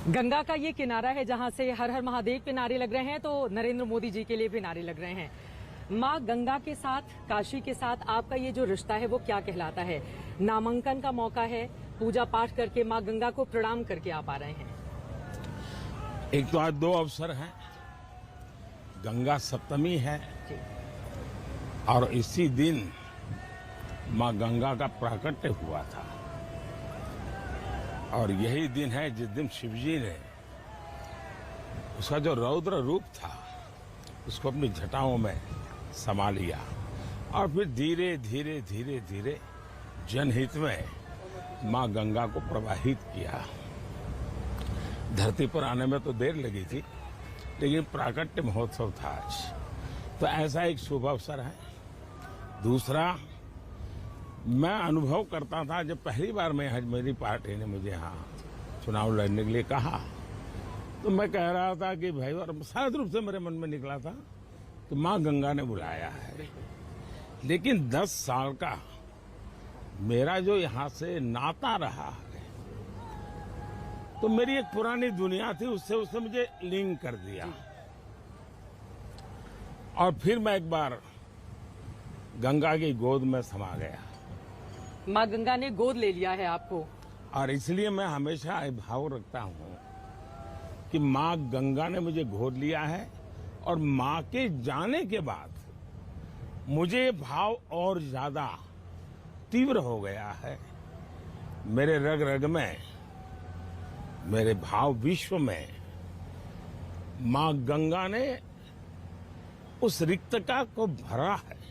गंगा का ये किनारा है जहां से हर हर महादेव के नारे लग रहे हैं, तो नरेंद्र मोदी जी के लिए भी नारे लग रहे हैं। मां गंगा के साथ, काशी के साथ आपका ये जो रिश्ता है वो क्या कहलाता है? नामांकन का मौका है, पूजा पाठ करके मां गंगा को प्रणाम करके आप आ रहे हैं। एक तो आज दो अवसर हैं, गंगा सप्तमी है और इसी दिन मां गंगा का प्राकट्य हुआ था और यही दिन है जिस दिन शिवजी ने उसका जो रौद्र रूप था उसको अपनी जटाओं में समा लिया और फिर धीरे धीरे धीरे धीरे जनहित में मां गंगा को प्रवाहित किया। धरती पर आने में तो देर लगी थी, लेकिन प्राकट्य महोत्सव था आज, तो ऐसा एक शुभ अवसर है। दूसरा, मैं अनुभव करता था जब पहली बार मेरी पार्टी ने मुझे यहाँ चुनाव लड़ने के लिए कहा, तो मैं कह रहा था कि भाई, और शायद रूप से मेरे मन में निकला था कि मां गंगा ने बुलाया है। लेकिन 10 साल का मेरा जो यहाँ से नाता रहा है, तो मेरी एक पुरानी दुनिया थी, उससे मुझे लिंक कर दिया और फिर मैं एक बार गंगा की गोद में समा गया। मां गंगा ने गोद ले लिया है आपको, और इसलिए मैं हमेशा ये भाव रखता हूं कि मां गंगा ने मुझे गोद लिया है और मां के जाने के बाद मुझे भाव और ज्यादा तीव्र हो गया है। मेरे रग रग में, मेरे भाव विश्व में मां गंगा ने उस रिक्तता को भरा है।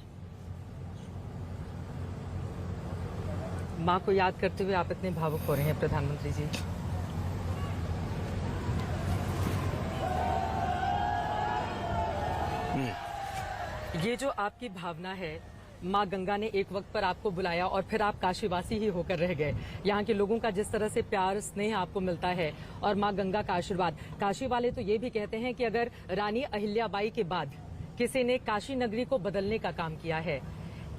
मां को याद करते हुए आप इतने भावुक हो रहे हैं प्रधानमंत्री जी। ये जो आपकी भावना है, मां गंगा ने एक वक्त पर आपको बुलाया और फिर आप काशीवासी ही होकर रह गए। यहाँ के लोगों का जिस तरह से प्यार स्नेह आपको मिलता है और मां गंगा का आशीर्वाद, काशी वाले तो ये भी कहते हैं कि अगर रानी अहिल्याबाई के बाद किसी ने काशी नगरी को बदलने का काम किया है,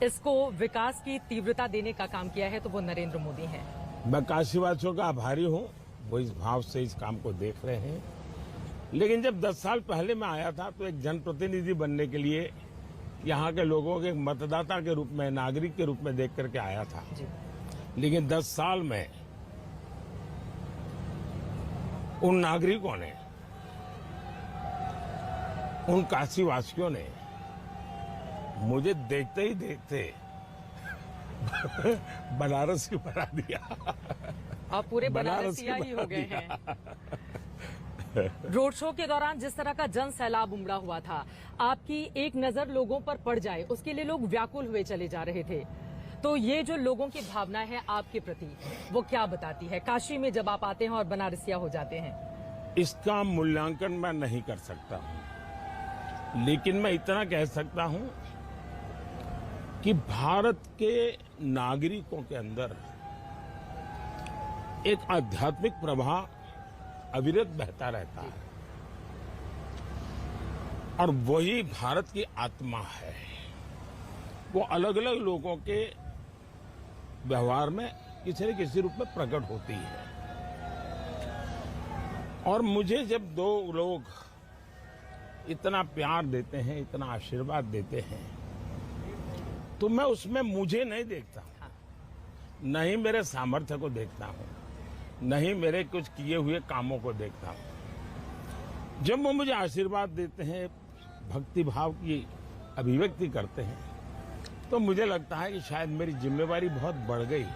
इसको विकास की तीव्रता देने का काम किया है, तो वो नरेंद्र मोदी हैं। मैं काशीवासियों का आभारी हूं, वो इस भाव से इस काम को देख रहे हैं। लेकिन जब 10 साल पहले मैं आया था तो एक जनप्रतिनिधि बनने के लिए यहाँ के लोगों के मतदाता के रूप में, नागरिक के रूप में देख करके आया था जी। लेकिन 10 साल में उन नागरिकों ने, उन काशीवासियों ने मुझे देखते ही देखते बनारसी बना दिया। आप पूरे बनारसिया ही हो गए हैं। रोड शो के दौरान जिस तरह का जन सैलाब उमड़ा हुआ था, आपकी एक नजर लोगों पर पड़ जाए उसके लिए लोग व्याकुल हुए चले जा रहे थे। तो ये जो लोगों की भावना है आपके प्रति, वो क्या बताती है काशी में जब आप आते हैं और बनारसिया हो जाते हैं? इसका मूल्यांकन मैं नहीं कर सकता हूं, लेकिन मैं इतना कह सकता हूं कि भारत के नागरिकों के अंदर एक आध्यात्मिक प्रवाह अविरत बहता रहता है और वही भारत की आत्मा है। वो अलग अलग लोगों के व्यवहार में किसी न किसी रूप में प्रकट होती है। और मुझे जब दो लोग इतना प्यार देते हैं, इतना आशीर्वाद देते हैं, तो मैं उसमें मुझे नहीं देखता, नहीं मेरे सामर्थ्य को देखता हूं, नहीं मेरे कुछ किए हुए कामों को देखता हूं। जब वो मुझे आशीर्वाद देते हैं, भक्ति भाव की अभिव्यक्ति करते हैं, तो मुझे लगता है कि शायद मेरी जिम्मेवारी बहुत बढ़ गई,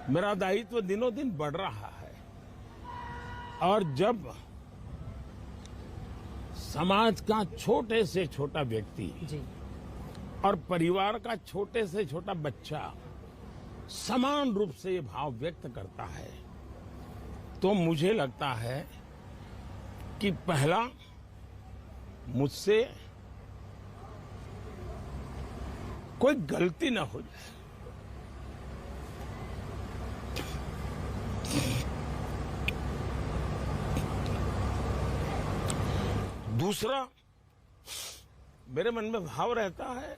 मेरा दायित्व दिनों दिन बढ़ रहा है। और जब समाज का छोटे से छोटा व्यक्ति जी। और परिवार का छोटे से छोटा बच्चा समान रूप से ये भाव व्यक्त करता है, तो मुझे लगता है कि पहला मुझसे कोई गलती ना हो जाए। दूसरा, मेरे मन में भाव रहता है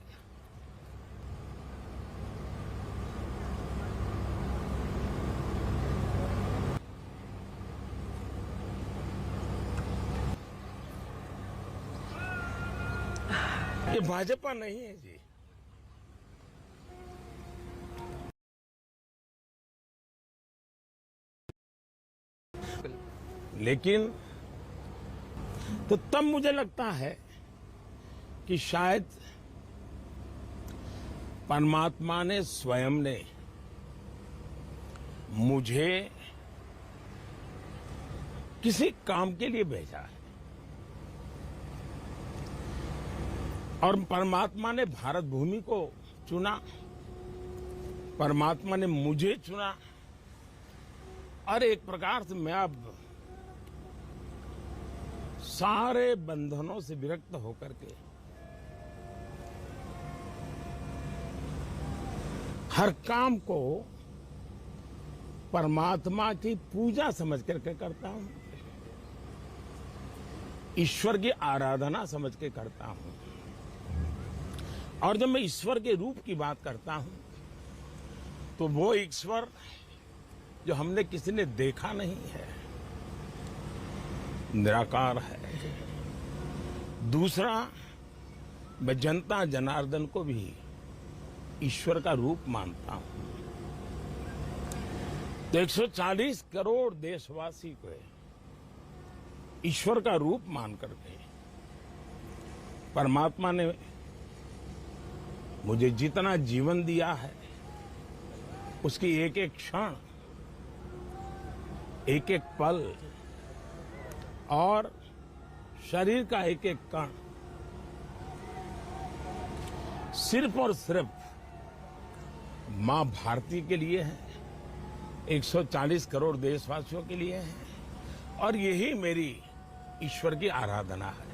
ये भाजपा नहीं है जी। लेकिन तो तब मुझे लगता है कि शायद परमात्मा ने स्वयं ने मुझे किसी काम के लिए भेजा है और परमात्मा ने भारत भूमि को चुना, परमात्मा ने मुझे चुना और एक प्रकार से मैं अब सारे बंधनों से विरक्त होकर के हर काम को परमात्मा की पूजा समझ करके करता हूं, ईश्वर की आराधना समझ के करता हूं। और जब मैं ईश्वर के रूप की बात करता हूं तो वो ईश्वर जो हमने किसी ने देखा नहीं है, निराकार है। दूसरा, मैं जनता जनार्दन को भी ईश्वर का रूप मानता हूं। तो 140 करोड़ देशवासी को ईश्वर का रूप मान करके परमात्मा ने मुझे जितना जीवन दिया है उसकी एक एक क्षण, एक एक पल और शरीर का एक एक कण सिर्फ और सिर्फ मां भारती के लिए है, 140 करोड़ देशवासियों के लिए है और यही मेरी ईश्वर की आराधना है।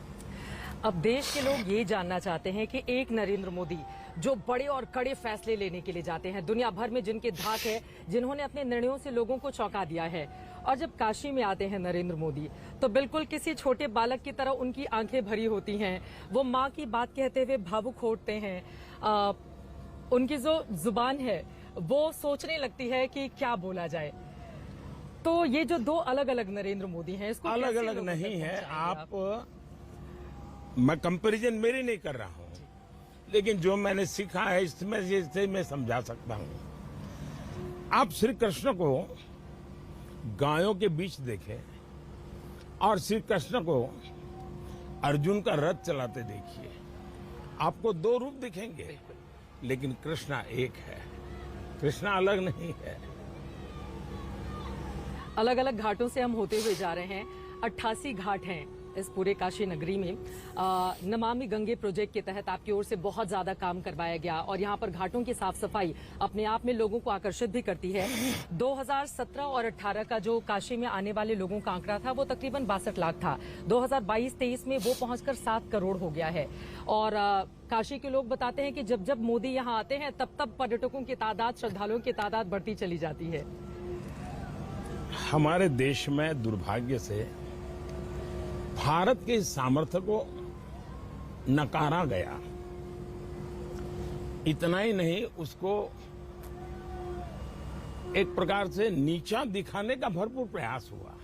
अब देश के लोग ये जानना चाहते हैं कि एक नरेंद्र मोदी जो बड़े और कड़े फैसले लेने के लिए जाते हैं, दुनिया भर में जिनके धाक है, जिन्होंने अपने निर्णयों से लोगों को चौंका दिया है, और जब काशी में आते हैं नरेंद्र मोदी तो बिल्कुल किसी छोटे बालक की तरह उनकी आंखें भरी होती हैं। वो माँ की बात कहते हुए भावुक होते हैं। उनकी जो जुबान है वो सोचने लगती है कि क्या बोला जाए। तो ये जो दो अलग अलग नरेंद्र मोदी हैं, इसको अलग अलग नहीं है। मैं कंपैरिजन मेरी नहीं कर रहा हूं, लेकिन जो मैंने सीखा है इसमें से मैं समझा सकता हूं। आप श्री कृष्ण को गायों के बीच देखें और श्री कृष्ण को अर्जुन का रथ चलाते देखिए, आपको दो रूप दिखेंगे, लेकिन कृष्णा एक है, कृष्णा अलग नहीं है। अलग अलग घाटों से हम होते हुए जा रहे हैं। 88 घाट हैं इस पूरे काशी नगरी में। नमामि गंगे प्रोजेक्ट के तहत आपकी ओर से बहुत ज्यादा काम करवाया गया और यहाँ पर घाटों की साफ सफाई अपने आप में लोगों को आकर्षित भी करती है। 2017 और 18 का जो काशी में आने वाले लोगों का आंकड़ा था वो तकरीबन 62 लाख था। 2022-23 में वो पहुंचकर 7 करोड़ हो गया है। और काशी के लोग बताते हैं कि जब जब मोदी यहाँ आते हैं तब तब पर्यटकों की तादाद, श्रद्धालुओं की तादाद बढ़ती चली जाती है। हमारे देश में दुर्भाग्य से भारत के सामर्थ्य को नकारा गया। इतना ही नहीं, उसको एक प्रकार से नीचा दिखाने का भरपूर प्रयास हुआ।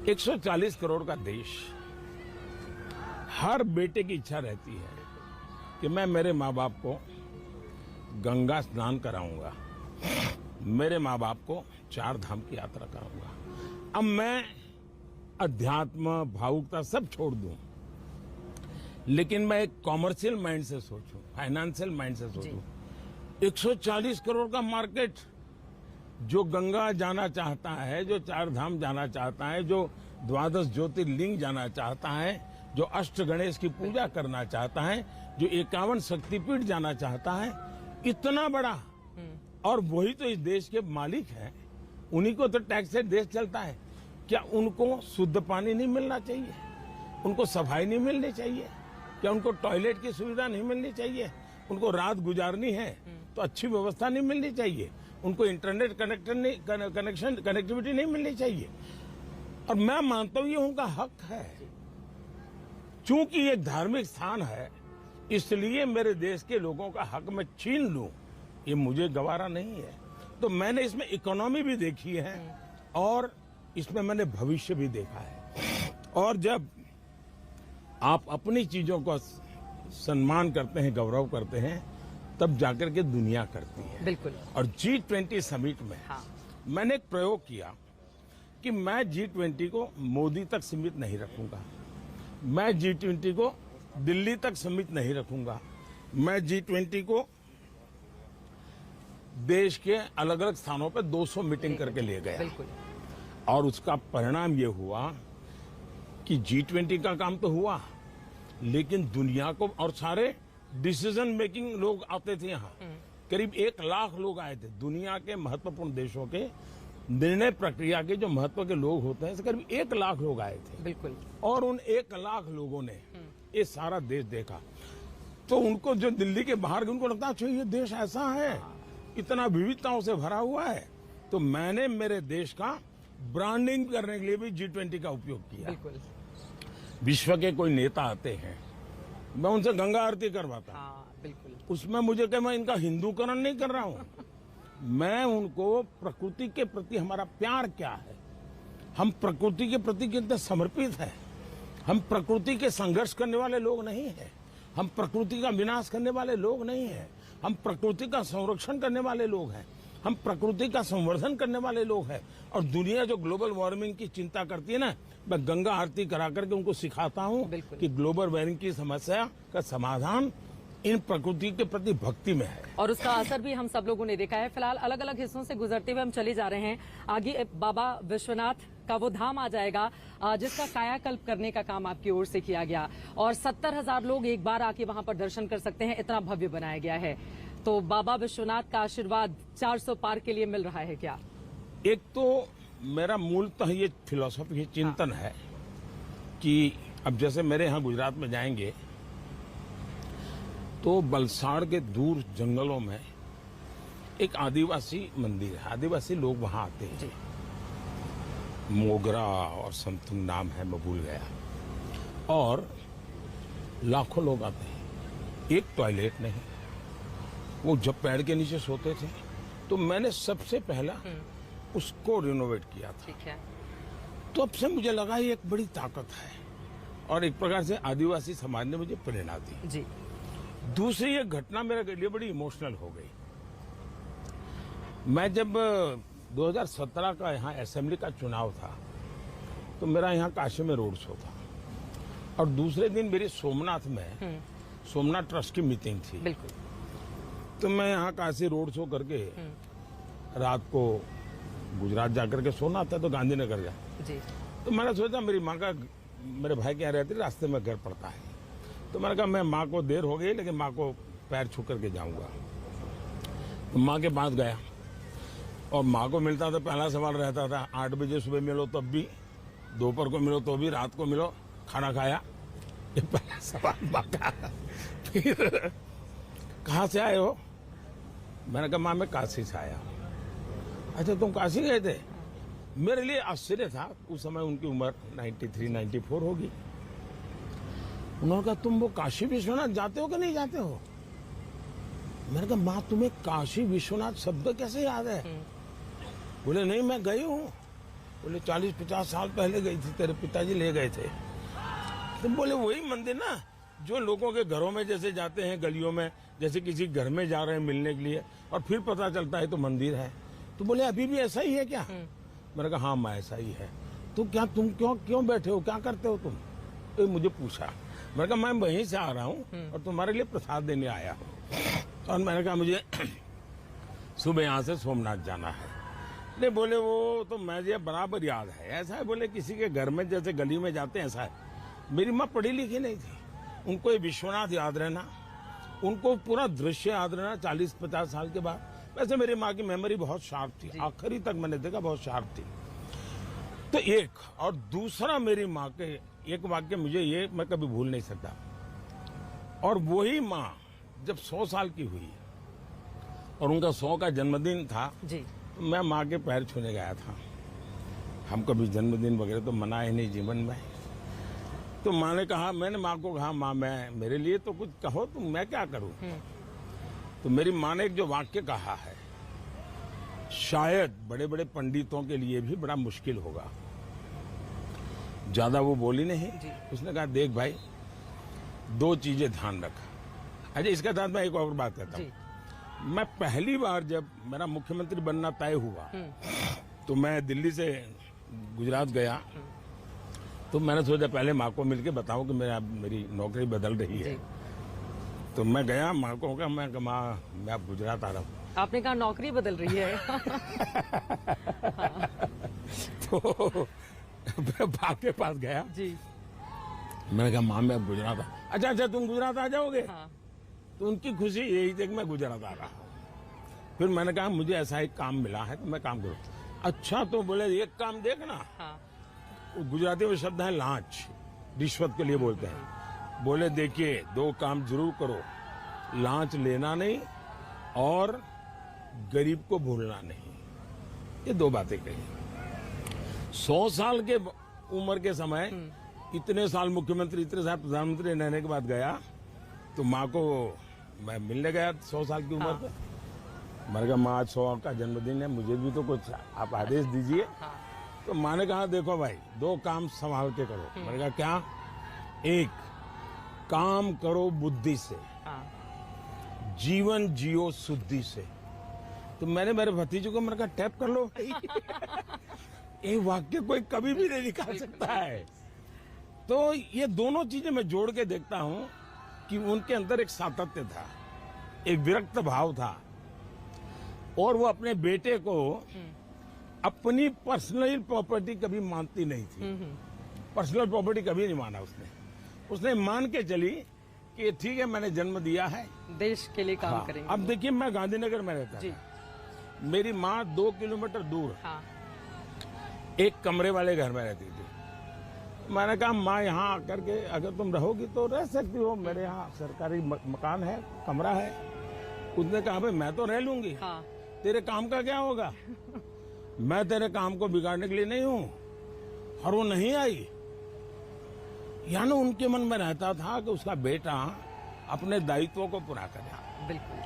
140 करोड़ का देश, हर बेटे की इच्छा रहती है कि मैं मेरे माँ बाप को गंगा स्नान कराऊंगा, मेरे माँ बाप को 4 धाम की यात्रा कराऊंगा। अब मैं अध्यात्म, भावुकता सब छोड़ दूं, लेकिन मैं एक कॉमर्शियल माइंड से सोचूं, फाइनेंशियल माइंड से सोचूं। 140 करोड़ का मार्केट, जो गंगा जाना चाहता है, जो 4 धाम जाना चाहता है, जो 12 ज्योतिर्लिंग जाना चाहता है, जो अष्ट गणेश की पूजा करना चाहता है, जो 51 शक्तिपीठ जाना चाहता है, इतना बड़ा, और वही तो इस देश के मालिक हैं, उन्हीं को तो टैक्स से देश चलता है। क्या उनको शुद्ध पानी नहीं मिलना चाहिए? उनको सफाई नहीं मिलनी चाहिए? क्या उनको टॉयलेट की सुविधा नहीं मिलनी चाहिए? उनको रात गुजारनी है तो अच्छी व्यवस्था नहीं मिलनी चाहिए? उनको इंटरनेट कनेक्टिविटी नहीं मिलनी चाहिए? और मैं मानता हूं ये उनका हक है। चूंकि ये धार्मिक स्थान है, इसलिए मेरे देश के लोगों का हक मैं छीन लूं, ये मुझे गवारा नहीं है। तो मैंने इसमें इकोनॉमी भी देखी है और इसमें मैंने भविष्य भी देखा है। और जब आप अपनी चीजों का सम्मान करते हैं, गौरव करते हैं, तब जाकर के दुनिया करती है। बिल्कुल। और G20 समिट में हाँ। मैंने एक प्रयोग किया कि मैं G20 को मोदी तक सीमित नहीं रखूंगा, मैं G20 को दिल्ली तक सीमित नहीं रखूंगा, मैं G20 को देश के अलग अलग स्थानों पर 200 मीटिंग करके ले गया। बिल्कुल। और उसका परिणाम ये हुआ कि G20 का काम तो हुआ, लेकिन दुनिया को और सारे डिसीजन मेकिंग लोग आते थे यहाँ। करीब 1 लाख लोग आए थे। दुनिया के महत्वपूर्ण देशों के निर्णय प्रक्रिया के जो महत्व के लोग होते हैं, करीब 1 लाख लोग आए थे। बिल्कुल। और उन 1 लाख लोगों ने ये सारा देश देखा, तो उनको जो दिल्ली के बाहर उनको लगता अच्छा ये देश ऐसा है, इतना विविधताओं से भरा हुआ है। तो मैंने मेरे देश का ब्रांडिंग करने के लिए भी G20 का उपयोग किया। बिल्कुल। विश्व के कोई नेता आते हैं, मैं उनसे गंगा आरती करवाता हूं। हाँ, बिल्कुल। उसमें मुझे क्या, मैं इनका हिंदूकरण नहीं कर रहा हूं। मैं उनको प्रकृति के प्रति हमारा प्यार क्या है, हम प्रकृति के प्रति कितने समर्पित हैं। हम प्रकृति के संघर्ष करने वाले लोग नहीं हैं, हम प्रकृति का विनाश करने वाले लोग नहीं हैं, हम प्रकृति का संरक्षण करने वाले लोग हैं, हम प्रकृति का संवर्धन करने वाले लोग हैं। और दुनिया जो ग्लोबल वार्मिंग की चिंता करती है ना, मैं गंगा आरती करा करके उनको सिखाता हूँ कि ग्लोबल वार्मिंग की समस्या का समाधान इन प्रकृति के प्रति भक्ति में है। और उसका असर भी हम सब लोगों ने देखा है। फिलहाल अलग अलग हिस्सों से गुजरते हुए हम चले जा रहे हैं। आगे बाबा विश्वनाथ का वो धाम आ जाएगा जिसका कायाकल्प करने का काम आपकी ओर से किया गया, और 70,000 लोग एक बार आके वहां पर दर्शन कर सकते हैं, इतना भव्य बनाया गया है। तो बाबा विश्वनाथ का आशीर्वाद 400 पार के लिए मिल रहा है क्या? एक तो मेरा मूलतः ये फिलॉसफी चिंतन है कि अब जैसे मेरे यहाँ गुजरात में जाएंगे तो बलसाड़ के दूर जंगलों में एक आदिवासी मंदिर है, आदिवासी लोग वहां आते हैं। मोगरा और समथिंग नाम है, मैं भूल गया। और लाखों लोग आते हैं, एक टॉयलेट नहीं। वो जब पेड़ के नीचे सोते थे तो मैंने सबसे पहला उसको रिनोवेट किया था। ठीक है। तो अब से मुझे लगा ये एक बड़ी ताकत है, और एक प्रकार से आदिवासी समाज ने मुझे प्रेरणा दी जी। दूसरी एक घटना मेरे लिए बड़ी इमोशनल हो गई। मैं जब 2017 का यहाँ असेंबली का चुनाव था तो मेरा यहाँ काशी में रोड शो था, और दूसरे दिन मेरी सोमनाथ में सोमनाथ ट्रस्ट की मीटिंग थी। बिल्कुल। तो मैं यहाँ काशी रोड शो करके रात को गुजरात जाकर के सोना था, तो गांधीनगर गया। जी। तो मैंने सोचा मेरी माँ का, मेरे भाई के यहाँ रहती, रास्ते में घर पड़ता है। तो मैंने कहा मैं माँ को देर हो गई लेकिन माँ को पैर छू करके जाऊंगा। तो माँ के पास गया और माँ को मिलता था, पहला सवाल रहता था 8 बजे सुबह मिलो तब भी, दोपहर को मिलो तो भी, रात को मिलो, खाना खाया, ये पहला सवाल माँ का। फिर कहाँ से आए हो? मैंने कहा माँ मैं काशी से आया। अच्छा तुम काशी गए थे? मेरे लिए आश्चर्य था, उस समय उनकी उम्र 93-94 होगी। उन्होंने कहा तुम वो काशी विश्वनाथ जाते हो कि नहीं जाते हो? मैंने कहा माँ तुम्हें काशी विश्वनाथ शब्द कैसे याद है? बोले नहीं मैं गई हूँ। बोले 40-50 साल पहले गई थी, तेरे पिताजी ले गए थे। तुम बोले वही मंदिर ना जो लोगों के घरों में जैसे जाते हैं, गलियों में जैसे किसी घर में जा रहे हैं मिलने के लिए, और फिर पता चलता है तो मंदिर है। तो बोले अभी भी ऐसा ही है क्या? मैंने कहा हाँ माँ ऐसा ही है। तो क्या तुम क्यों बैठे हो, क्या करते हो तुम? तो मुझे पूछा। मैंने कहा मैं वहीं से आ रहा हूँ और तुम्हारे लिए प्रसाद देने आया हूँ। और मैंने कहा मुझे सुबह यहाँ से सोमनाथ जाना है। नहीं बोले वो तो मुझे बराबर याद है, ऐसा है। बोले किसी के घर में जैसे गली में जाते हैं ऐसा है। मेरी माँ पढ़ी लिखी नहीं थी, उनको ये विश्वनाथ याद रहना, उनको पूरा दृश्य याद रहना 40-50 साल के बाद। वैसे मेरी माँ की मेमोरी बहुत शार्प थी, आखिरी तक मैंने देखा बहुत शार्प थी। तो एक, और दूसरा मेरी माँ के एक वाक्य मुझे ये मैं कभी भूल नहीं सकता। और वही माँ जब 100 साल की हुई और उनका 100 का जन्मदिन था जी। तो मैं माँ के पैर छूने गया था। हम कभी जन्मदिन वगैरह तो मनाए नहीं जीवन में। तो माँ ने कहा, मैंने माँ को कहा माँ मैं मेरे लिए तो कुछ कहो, तो मैं क्या करूं? तो मेरी माँ ने एक जो वाक्य कहा है, शायद बड़े बड़े पंडितों के लिए भी बड़ा मुश्किल होगा। ज्यादा वो बोली नहीं। उसने कहा देख भाई, दो चीजें ध्यान रखा। अच्छा, इसके साथ मैं एक और बात कहता जी। हूँ। मैं पहली बार जब मेरा मुख्यमंत्री बनना तय हुआ तो मैं दिल्ली से गुजरात गया, तो मैंने सोचा पहले माँ को मिलके बताऊं कि मेरी नौकरी बदल रही है। जी। तो मैं गया, माँ को कहा, मैं कहा, माँ मैं अब गुजरात आ रहा हूँ। आपने कहा नौकरी बदल रही है। तो मैं भाग के पास गया, जी। मैंने कहा माँ मैं अब गुजरात अच्छा अच्छा तुम गुजरात आ जाओगे? हाँ। तो उनकी खुशी यही थी कि मैं गुजरात आ रहा हूँ। फिर मैंने कहा मुझे ऐसा एक काम मिला है तो मैं काम करूँ। अच्छा, तो बोले एक काम देखना। हाँ। गुजराती में शब्द है लांच, रिश्वत के लिए बोलते हैं। बोले देखिए दो काम जरूर करो, लांच लेना नहीं और गरीब को भूलना नहीं। ये दो बातें कही। 100 साल के उम्र के समय इतने साल मुख्यमंत्री, इतने साल प्रधानमंत्री रहने के बाद गया तो माँ को मैं मिलने गया 100 साल की उम्र पे। मैंने कहा माँ आज 100 का जन्मदिन है, मुझे भी तो कुछ आप आदेश दीजिए। हाँ। तो माँ ने कहा देखो भाई दो काम संभाल के करो। मैंने कहा क्या? एक काम करो बुद्धि से, हाँ। जीवन जियो शुद्धि से। तो मैंने मेरे भतीजे को मैंने कहा टैप कर लो भाई। ये वाक्य कोई कभी भी नहीं निकाल सकता है। तो ये दोनों चीजें मैं जोड़ के देखता हूं कि उनके अंदर एक सातत्य था, एक विरक्त भाव था, और वो अपने बेटे को अपनी पर्सनल प्रॉपर्टी कभी मानती नहीं थी। पर्सनल प्रॉपर्टी कभी नहीं माना उसने मान के चली कि ठीक है मैंने जन्म दिया है, देश के लिए काम हाँ। करेंगे। अब देखिए मैं गांधीनगर में रहता जी। था, मेरी माँ 2 किलोमीटर दूर हाँ। एक कमरे वाले घर में रहती थी। मैंने कहा माँ यहाँ आकर के अगर तुम रहोगी तो रह सकती हो, मेरे यहाँ सरकारी मकान है, कमरा है। उसने कहा भाई मैं तो रह लूंगी, हाँ। तेरे काम का क्या होगा? मैं तेरे काम को बिगाड़ने के लिए नहीं हूँ। और वो नहीं आई। यानी उनके मन में रहता था कि उसका बेटा अपने दायित्वों को पूरा करे। बिल्कुल।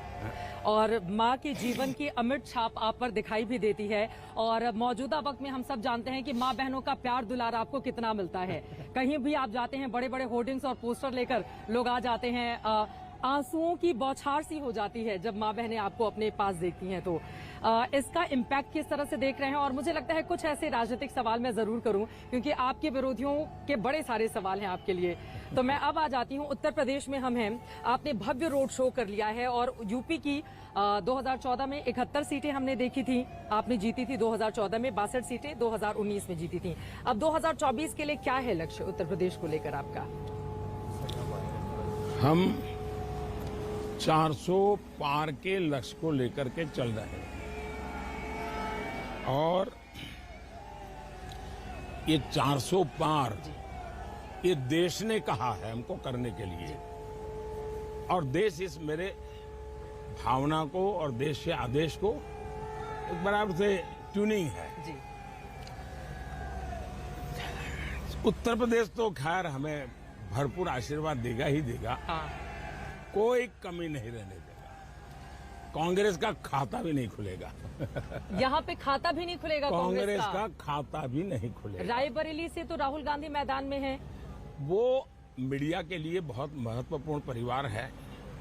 और माँ के जीवन की अमिट छाप आप पर दिखाई भी देती है। और मौजूदा वक्त में हम सब जानते हैं कि माँ बहनों का प्यार दुलार आपको कितना मिलता है। कहीं भी आप जाते हैं, बड़े बड़े होर्डिंग्स और पोस्टर लेकर लोग आ जाते हैं। आंसुओं की बौछार सी हो जाती है जब माँ बहनें आपको अपने पास देखती हैं। तो इसका इम्पैक्ट किस तरह से देख रहे हैं? और मुझे लगता है कुछ ऐसे राजनीतिक सवाल मैं जरूर करूं, क्योंकि आपके विरोधियों के बड़े सारे सवाल हैं आपके लिए। तो मैं अब आ जाती हूं, उत्तर प्रदेश में हम हैं। आपने भव्य रोड शो कर लिया है और यूपी की 2014 में 71 सीटें हमने देखी थी, आपने जीती थी 2014 में 62 सीटें 2019 में जीती थी। अब 2024 के लिए क्या है लक्ष्य उत्तर प्रदेश को लेकर आपका? हम 400 पार के लक्ष्य को लेकर के चल रहे हैं और ये 400 पार ये देश ने कहा है हमको करने के लिए, और देश इस मेरे भावना को और देश के आदेश को एक बराबर से ट्यूनिंग है। जी। उत्तर प्रदेश तो खैर हमें भरपूर आशीर्वाद देगा ही देगा, हाँ। कोई कमी नहीं रहने देगा। कांग्रेस का खाता भी नहीं खुलेगा। यहाँ पे खाता भी नहीं खुलेगा कांग्रेस का खाता भी नहीं खुलेगा। रायबरेली से तो राहुल गांधी मैदान में है। वो मीडिया के लिए बहुत महत्वपूर्ण परिवार है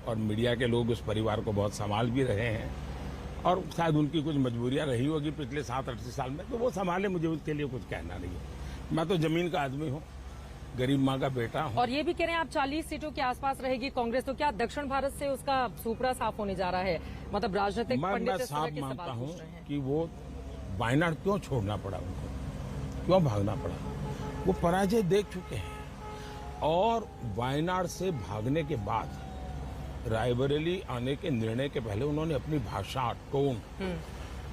और मीडिया के लोग उस परिवार को बहुत संभाल भी रहे हैं, और शायद उनकी कुछ मजबूरियां रही होगी पिछले 7-8 साल में, तो वो संभाले, मुझे उसके लिए कुछ कहना नहीं है। मैं तो जमीन का आदमी हूँ, गरीब माँ का बेटा हूँ। और ये भी कह रहे हैं आप 40 सीटों के आसपास रहेगी कांग्रेस, तो क्या दक्षिण भारत से उसका सुपड़ा साफ होने जा रहा है? मतलब राजनीतिक मैं पंडित इस तरह साफ के मानता सवाल हूँ पूछ रहे हैं। कि वो वायनाड क्यों छोड़ना पड़ा उनको, क्यों भागना पड़ा? वो पराजय देख चुके हैं, और वायनाड से भागने के बाद रायबरेली आने के निर्णय के पहले उन्होंने अपनी भाषा, टोन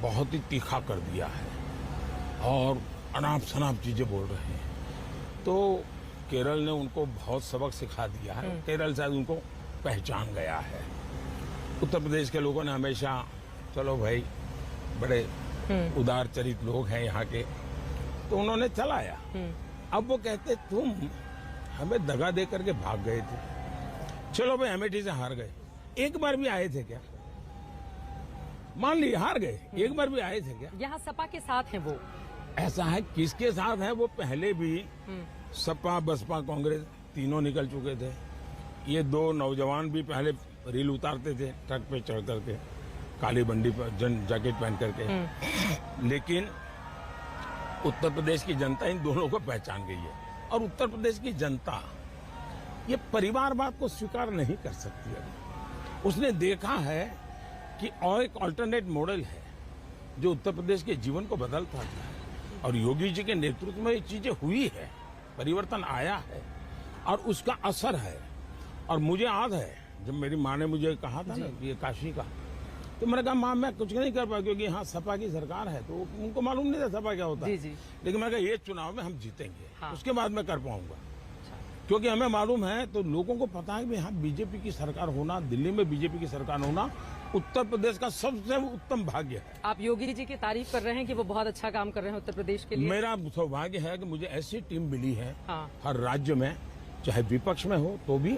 बहुत ही तीखा कर दिया है और अनाप शनाप चीजें बोल रहे हैं। तो केरल ने उनको बहुत सबक सिखा दिया है। केरल शायद उनको पहचान गया है। उत्तर प्रदेश के लोगों ने हमेशा, चलो भाई बड़े उदार चरित लोग हैं यहाँ के, तो उन्होंने चलाया। अब वो कहते तुम हमें दगा दे करके भाग गए थे, चलो भाई अमेठी से हार गए, एक बार भी आए थे क्या? मान ली हार गए, एक बार भी आए थे क्या? यहाँ सपा के साथ हैं वो। ऐसा है, किसके साथ है? वो पहले भी सपा, बसपा, कांग्रेस तीनों निकल चुके थे। ये दो नौजवान भी पहले रील उतारते थे ट्रक पे चढ़ करके, काली बंडी पर जैकेट पहन करके, लेकिन उत्तर प्रदेश की जनता इन दोनों को पहचान गई है। और उत्तर प्रदेश की जनता ये परिवारवाद को स्वीकार नहीं कर सकती अभी। उसने देखा है कि और एक अल्टरनेट मॉडल है जो उत्तर प्रदेश के जीवन को बदल सकता है, और योगी जी के नेतृत्व में ये चीजें हुई है, परिवर्तन आया है और उसका असर है। और मुझे याद है जब मेरी माँ ने मुझे कहा था ना कि ये काशी का, तो मैंने कहा माँ मैं कुछ नहीं कर पाया क्योंकि यहाँ सपा की सरकार है, तो उनको मालूम नहीं था सपा क्या होता है। लेकिन मैंने कहा ये चुनाव में हम जीतेंगे, उसके बाद मैं कर पाऊंगा, क्योंकि हमें मालूम है, तो लोगों को पता है कि यहाँ बीजेपी की सरकार होना, दिल्ली में बीजेपी की सरकार होना उत्तर प्रदेश का सबसे उत्तम भाग्य है। आप योगी जी की तारीफ कर रहे हैं कि वो बहुत अच्छा काम कर रहे हैं उत्तर प्रदेश के लिए। मेरा सौभाग्य है कि मुझे ऐसी टीम मिली है हर राज्य में, चाहे विपक्ष में हो तो भी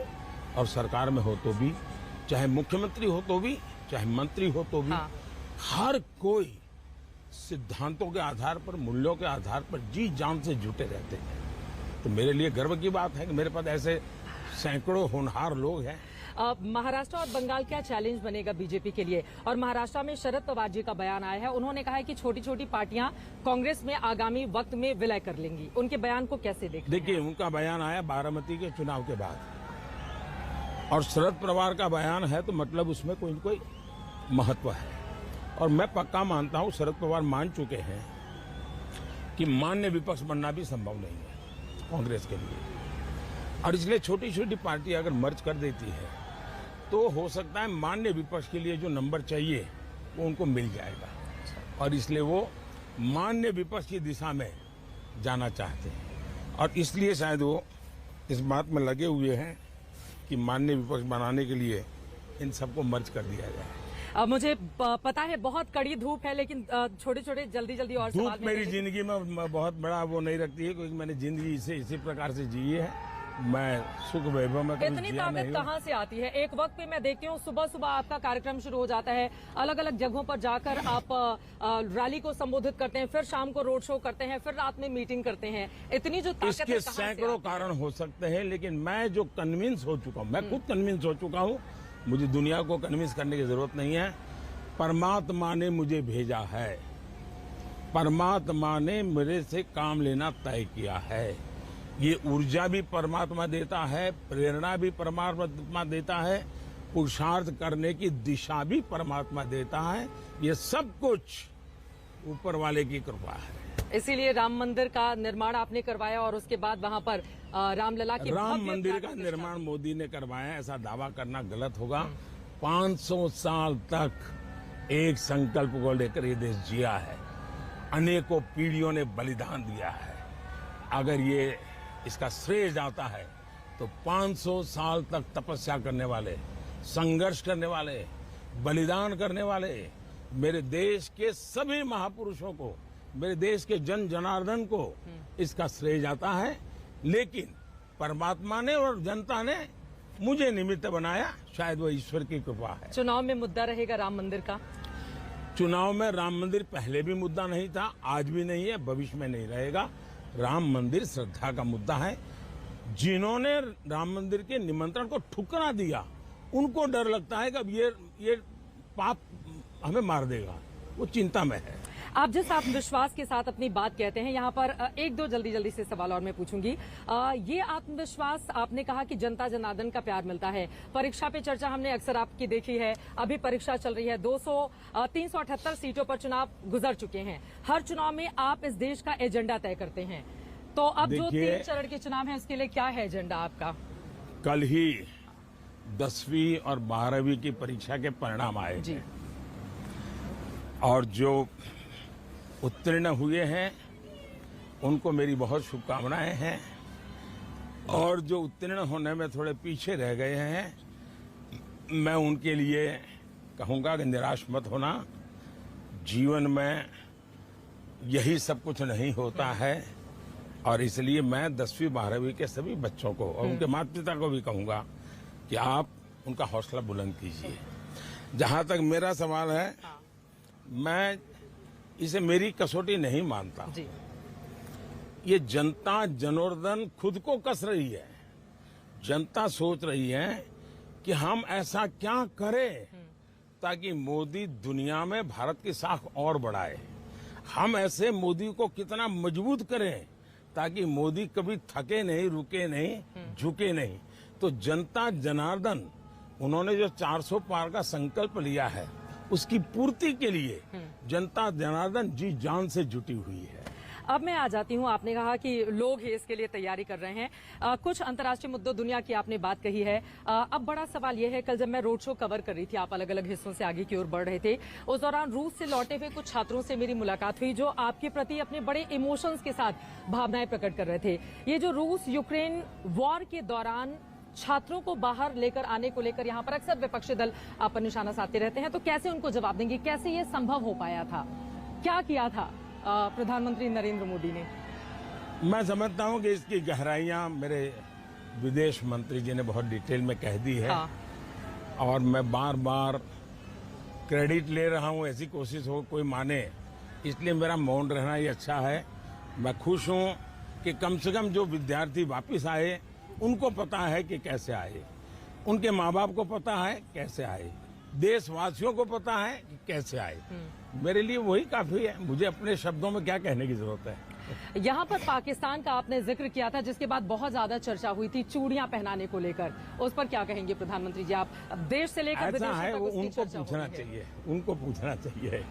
और सरकार में हो तो भी, चाहे मुख्यमंत्री हो तो भी, चाहे मंत्री हो तो भी, हर कोई सिद्धांतों के आधार पर, मूल्यों के आधार पर जी जान से जुटे रहते हैं। तो मेरे लिए गर्व की बात है कि मेरे पास ऐसे सैकड़ों होनहार लोग हैं। महाराष्ट्र और बंगाल क्या चैलेंज बनेगा बीजेपी के लिए? और महाराष्ट्र में शरद पवार जी का बयान आया है, उन्होंने कहा है कि छोटी छोटी पार्टियां कांग्रेस में आगामी वक्त में विलय कर लेंगी। उनके बयान को कैसे देखिए? उनका बयान आया बारामती के चुनाव के बाद, और शरद पवार का बयान है तो मतलब उसमें कोई न कोई महत्व है। और मैं पक्का मानता हूं शरद पवार मान चुके हैं कि मान्य विपक्ष बनना भी संभव नहीं है कांग्रेस के लिए, और इसलिए छोटी छोटी पार्टी अगर मर्ज कर देती है तो हो सकता है मान्य विपक्ष के लिए जो नंबर चाहिए वो उनको मिल जाएगा, और इसलिए वो मान्य विपक्ष की दिशा में जाना चाहते हैं, और इसलिए शायद वो इस बात में लगे हुए हैं कि मान्य विपक्ष बनाने के लिए इन सबको मर्ज कर दिया जाए। मुझे पता है बहुत कड़ी धूप है, लेकिन छोटे छोटे जल्दी जल्दी और धूप मेरी जिंदगी में बहुत बड़ा वो नहीं रखती है, क्योंकि मैंने जिंदगी इसी प्रकार से जी है। मैं सुख वैभव में इतनी ताकत कहाँ से आती है? एक वक्त पे मैं देखती हूँ सुबह सुबह आपका कार्यक्रम शुरू हो जाता है, अलग अलग जगहों पर जाकर आप रैली को संबोधित करते हैं, फिर शाम को रोड शो करते हैं, फिर रात में मीटिंग करते हैं। इतनी जो ताकत इसके सैकड़ों कारण हो सकते हैं, लेकिन मैं जो कन्विंस हो चुका हूँ, मैं खुद कन्विंस हो चुका हूँ, मुझे दुनिया को कन्विंस करने की जरूरत नहीं है। परमात्मा ने मुझे भेजा है, परमात्मा ने मेरे से काम लेना तय किया है। ये ऊर्जा भी परमात्मा देता है, प्रेरणा भी परमात्मा देता है, पुरुषार्थ करने की दिशा भी परमात्मा देता है। ये सब कुछ ऊपर वाले की कृपा है। इसीलिए राम मंदिर का निर्माण आपने करवाया, और उसके बाद वहां पर रामलला की राम मंदिर का निर्माण मोदी ने करवाया, ऐसा दावा करना गलत होगा। 500 साल तक एक संकल्प को लेकर ये देश जिया है, अनेकों पीढ़ियों ने बलिदान दिया है। अगर ये इसका श्रेय जाता है तो 500 साल तक तपस्या करने वाले, संघर्ष करने वाले, बलिदान करने वाले मेरे देश के सभी महापुरुषों को, मेरे देश के जन जनार्दन को इसका श्रेय जाता है। लेकिन परमात्मा ने और जनता ने मुझे निमित्त बनाया, शायद वो ईश्वर की कृपा है। चुनाव में मुद्दा रहेगा राम मंदिर का? चुनाव में राम मंदिर पहले भी मुद्दा नहीं था, आज भी नहीं है, भविष्य में नहीं रहेगा। राम मंदिर श्रद्धा का मुद्दा है। जिन्होंने राम मंदिर के निमंत्रण को ठुकरा दिया, उनको डर लगता है कि अब ये पाप हमें मार देगा, वो चिंता में है। आप जिस आत्मविश्वास के साथ अपनी बात कहते हैं, यहाँ पर एक दो जल्दी से सवाल और मैं पूछूंगी। ये आत्मविश्वास, आपने कहा कि जनता जनार्दन का प्यार मिलता है। परीक्षा पे चर्चा हमने अक्सर आपकी देखी है, अभी परीक्षा चल रही है, 378 सीटों पर चुनाव गुजर चुके हैं। हर चुनाव में आप इस देश का एजेंडा तय करते हैं, तो अब जो 3 चरण के चुनाव है उसके लिए क्या है एजेंडा आपका? कल ही 10वीं और 12वीं की परीक्षा के परिणाम आए जी, और जो उत्तीर्ण हुए हैं उनको मेरी बहुत शुभकामनाएं हैं, और जो उत्तीर्ण होने में थोड़े पीछे रह गए हैं, मैं उनके लिए कहूंगा कि निराश मत होना। जीवन में यही सब कुछ नहीं होता है, और इसलिए मैं 10वीं 12वीं के सभी बच्चों को और उनके माता पिता को भी कहूंगा कि आप उनका हौसला बुलंद कीजिए। जहां तक मेरा सवाल है, मैं इसे मेरी कसौटी नहीं मानता जी। ये जनता जनार्दन खुद को कस रही है। जनता सोच रही है कि हम ऐसा क्या करें ताकि मोदी दुनिया में भारत की साख और बढ़ाए। हम ऐसे मोदी को कितना मजबूत करें ताकि मोदी कभी थके नहीं, रुके नहीं, झुके नहीं। तो जनता जनार्दन उन्होंने जो 400 पार का संकल्प लिया है उसकी पूर्ति के लिए जनता जनार्दन जी जान से जुटी हुई है। अब मैं आ जाती हूँ, आपने कहा कि लोग ही इसके लिए तैयारी कर रहे हैं। कुछ अंतर्राष्ट्रीय मुद्दों दुनिया की आपने बात कही है। अब बड़ा सवाल यह है, कल जब मैं रोड शो कवर कर रही थी, आप अलग अलग हिस्सों से आगे की ओर बढ़ रहे थे, उस दौरान रूस से लौटे हुए कुछ छात्रों से मेरी मुलाकात हुई जो आपके प्रति अपने बड़े इमोशंस के साथ भावनाएं प्रकट कर रहे थे। ये जो रूस यूक्रेन वॉर के दौरान छात्रों को बाहर लेकर आने को लेकर यहाँ पर अक्सर विपक्षी दल आप पर निशाना साधते रहते हैं, तो कैसे उनको जवाब देंगे? कैसे ये संभव हो पाया था? क्या किया था प्रधानमंत्री नरेंद्र मोदी ने? मैं समझता हूं कि इसकी गहराइयां मेरे विदेश मंत्री जी ने बहुत डिटेल में कह दी है। हाँ। और मैं बार बार क्रेडिट ले रहा हूं, ऐसी कोशिश हो कोई माने, इसलिए मेरा मौन रहना ही अच्छा है। मैं खुश हूं कि कम से कम जो विद्यार्थी वापस आए उनको पता है कि कैसे आए, उनके माँ बाप को पता है कैसे आए, देशवासियों को पता है कि कैसे आए। मेरे लिए वही काफी है, मुझे अपने शब्दों में क्या कहने की जरूरत है। यहाँ पर पाकिस्तान का आपने जिक्र किया था, जिसके बाद बहुत ज्यादा चर्चा हुई थी चूड़ियां पहनाने को लेकर, उस पर क्या कहेंगे प्रधानमंत्री जी? आप देश से लेकर ऐसा विदेशों है तक वो उसकी उनको चर्चा हो पूछना रही है। चाहिए, उनको पूछना चाहिए।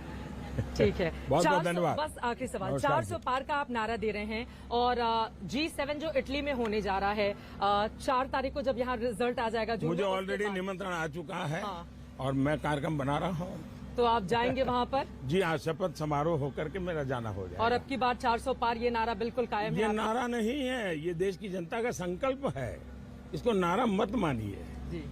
ठीक है, बहुत 400 धन्यवाद। बस आखिरी सवाल, नमस्कार 400 पार का आप नारा दे रहे हैं और G7 जो इटली में होने जा रहा है, 4 तारीख को जब यहाँ रिजल्ट आ जाएगा, जो मुझे ऑलरेडी निमंत्रण आ चुका है। हाँ। और मैं कार्यक्रम बना रहा हूँ। तो आप जाएंगे वहाँ पर? जी हाँ, शपथ समारोह होकर के मेरा जाना हो जाएगा। और अब की बार 400 पार ये नारा बिल्कुल कायम है? ये नारा नहीं है, ये देश की जनता का संकल्प है, इसको नारा मत मानिए। जी।